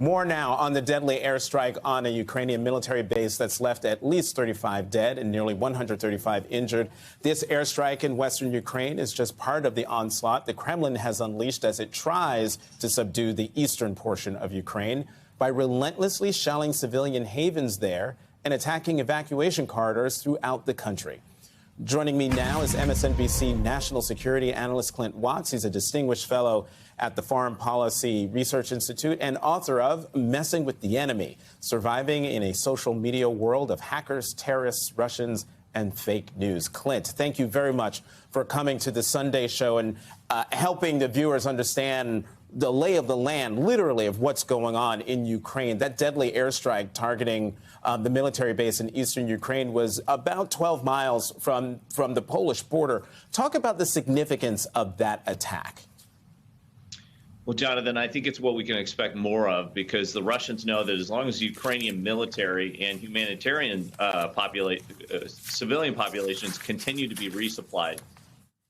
More now on the deadly airstrike on a Ukrainian military base that's left at least 35 dead and nearly 135 injured. This airstrike in western Ukraine is just part of the onslaught the Kremlin has unleashed as it tries to subdue the eastern portion of Ukraine by relentlessly shelling civilian havens there and attacking evacuation corridors throughout the country. Joining me now is MSNBC national security analyst Clint Watts. He's a distinguished fellow at the Foreign Policy Research Institute and author of Messing with the Enemy, Surviving in a Social Media World of Hackers, Terrorists, Russians, and Fake News. Clint, thank you very much for coming to the Sunday show and helping the viewers understand the lay of the land, literally, of what's going on in Ukraine. That deadly airstrike targeting the military base in eastern Ukraine was about 12 miles from the Polish border. Talk about the significance of that attack. Well, Jonathan, I think it's what we can expect more of, because the Russians know that as long as Ukrainian military and humanitarian civilian populations continue to be resupplied,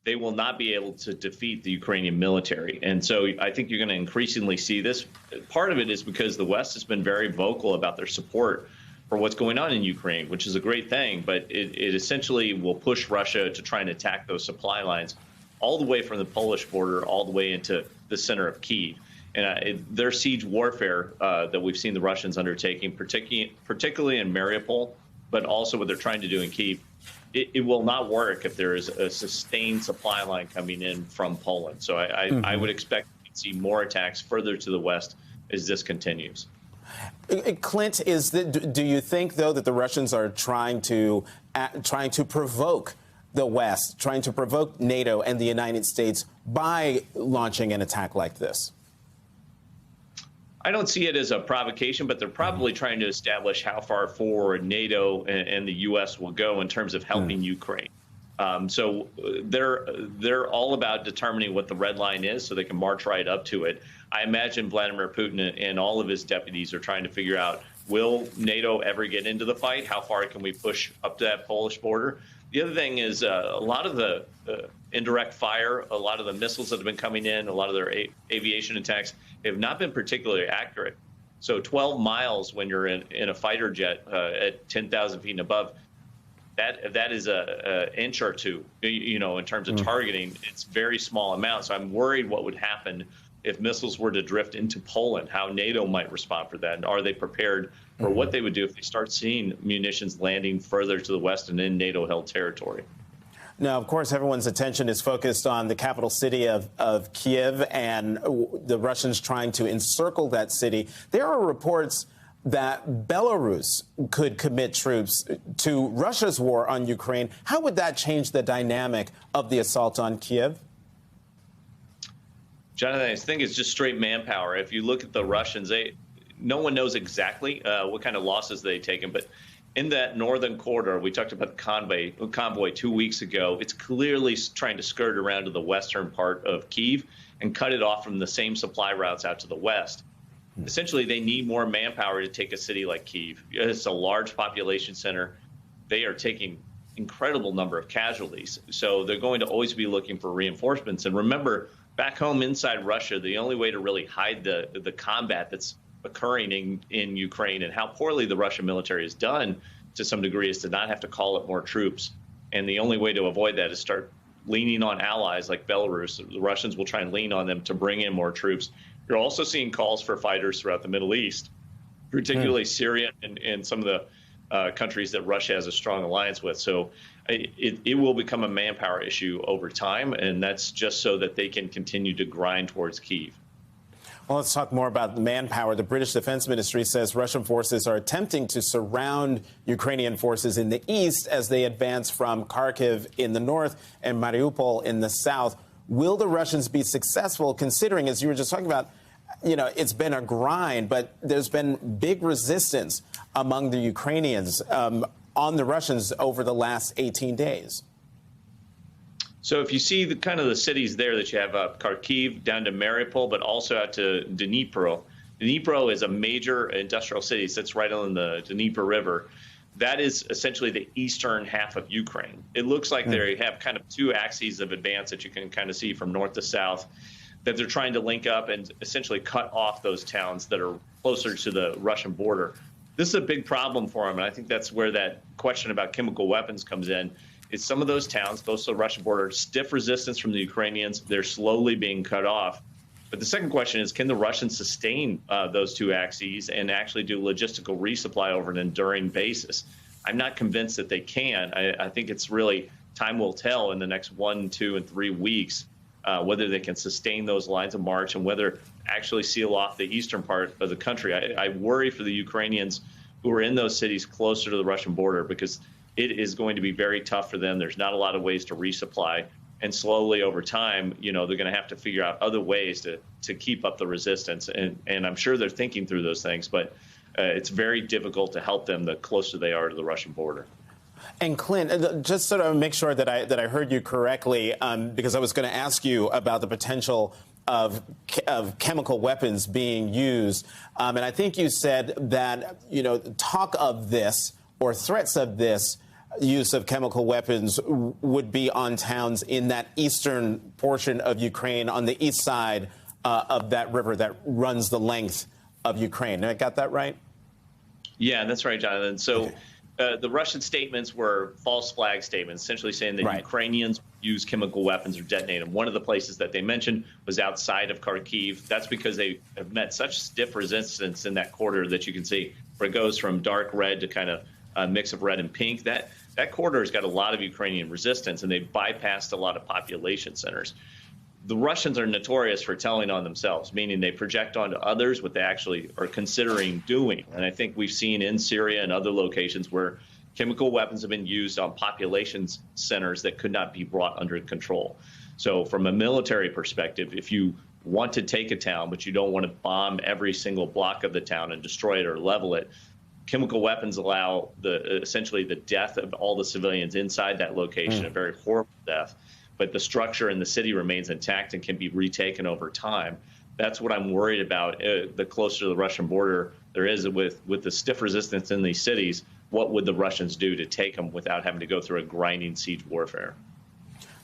they will not be able to defeat the Ukrainian military. And so I think you're going to increasingly see this. Part of it is because the West has been very vocal about their support for what's going on in Ukraine, which is a great thing, but it essentially will push Russia to try and attack those supply lines all the way from the Polish border, all the way into the center of Kyiv. And their siege warfare that we've seen the Russians undertaking, particularly in Mariupol, but also what they're trying to do in Kyiv, it will not work if there is a sustained supply line coming in from Poland. So I would expect to see more attacks further to the west as this continues. Clint, do you think, though, that the Russians are trying to provoke the West, trying to provoke NATO and the United States by launching an attack like this? I don't see it as a provocation, but they're probably trying to establish how far forward NATO and the U.S. will go in terms of helping Ukraine. So they're all about determining what the red line is so they can march right up to it. I imagine Vladimir Putin and all of his deputies are trying to figure out, will NATO ever get into the fight? How far can we push up to that Polish border? The other thing is a lot of the indirect fire, a lot of the missiles that have been coming in, a lot of their aviation attacks have not been particularly accurate. So 12 miles when you're in a fighter jet at 10,000 feet and above, that is an inch or two, in terms of targeting. It's very small amount. So I'm worried what would happen if missiles were to drift into Poland, how NATO might respond for that. And are they prepared for what they would do if they start seeing munitions landing further to the west and in NATO-held territory? Now, of course, everyone's attention is focused on the capital city of Kyiv and the Russians trying to encircle that city. There are reports that Belarus could commit troops to Russia's war on Ukraine. How would that change the dynamic of the assault on Kyiv? Jonathan, I think it's just straight manpower. If you look at the Russians, no one knows exactly what kind of losses they've taken, but in that northern corridor, we talked about the convoy 2 weeks ago. It's clearly trying to skirt around to the western part of Kyiv and cut it off from the same supply routes out to the west. Essentially, they need more manpower to take a city like Kyiv. It's a large population center. They are taking incredible number of casualties. So they're going to always be looking for reinforcements. And remember, back home inside Russia, the only way to really hide the combat that's occurring in Ukraine and how poorly the Russian military has done to some degree is to not have to call up more troops. And the only way to avoid that is start leaning on allies like Belarus. The Russians will try and lean on them to bring in more troops. You're also seeing calls for fighters throughout the Middle East, particularly Syria and some of the countries that Russia has a strong alliance with. So it will become a manpower issue over time, and that's just so that they can continue to grind towards Kyiv. Well, let's talk more about manpower. The British Defense Ministry says Russian forces are attempting to surround Ukrainian forces in the east as they advance from Kharkiv in the north and Mariupol in the south. Will the Russians be successful, considering, as you were just talking about, it's been a grind, but there's been big resistance among the Ukrainians on the Russians over the last 18 days? So if you see the kind of the cities there that you have Kharkiv down to Mariupol, but also out to Dnipro. Dnipro is a major industrial city. It sits right on the Dnieper River. That is essentially the eastern half of Ukraine. It looks like they have kind of two axes of advance that you can kind of see from north to south, that they're trying to link up and essentially cut off those towns that are closer to the Russian border. This is a big problem for them, and I think that's where that question about chemical weapons comes in. Is some of those towns close to the Russian border, stiff resistance from the Ukrainians. They're slowly being cut off. But the second question is, can the Russians sustain those two axes and actually do logistical resupply over an enduring basis? I'm not convinced that they can. I think it's really time will tell in the next 1, 2, and 3 weeks whether they can sustain those lines of march and whether actually seal off the eastern part of the country. I worry for the Ukrainians who are in those cities closer to the Russian border, because it is going to be very tough for them. There's not a lot of ways to resupply. And slowly over time, they're going to have to figure out other ways to keep up the resistance. And I'm sure they're thinking through those things, but it's very difficult to help them the closer they are to the Russian border. And Clint, just sort of make sure that I heard you correctly, because I was going to ask you about the potential of chemical weapons being used. And I think you said that, talk of this or threats of this use of chemical weapons would be on towns in that eastern portion of Ukraine, on the east side of that river that runs the length of Ukraine. I got that right? Yeah, that's right, Jonathan. So okay. The Russian statements were false flag statements, essentially saying that Ukrainians use chemical weapons or detonate them. One of the places that they mentioned was outside of Kharkiv. That's because they have met such stiff resistance in that corridor that you can see where it goes from dark red to kind of a mix of red and pink. That corridor has got a lot of Ukrainian resistance, and they've bypassed a lot of population centers. The Russians are notorious for telling on themselves, meaning they project onto others what they actually are considering doing. And I think we've seen in Syria and other locations where chemical weapons have been used on population centers that could not be brought under control. So from a military perspective, if you want to take a town, but you don't want to bomb every single block of the town and destroy it or level it, chemical weapons allow essentially the death of all the civilians inside that location, a very horrible death. But the structure in the city remains intact and can be retaken over time. That's what I'm worried about. The closer to the Russian border there is with the stiff resistance in these cities, what would the Russians do to take them without having to go through a grinding siege warfare?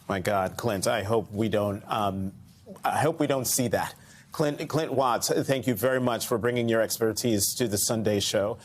My God, Clint, I hope we don't see that. Clint Watts, thank you very much for bringing your expertise to the Sunday show.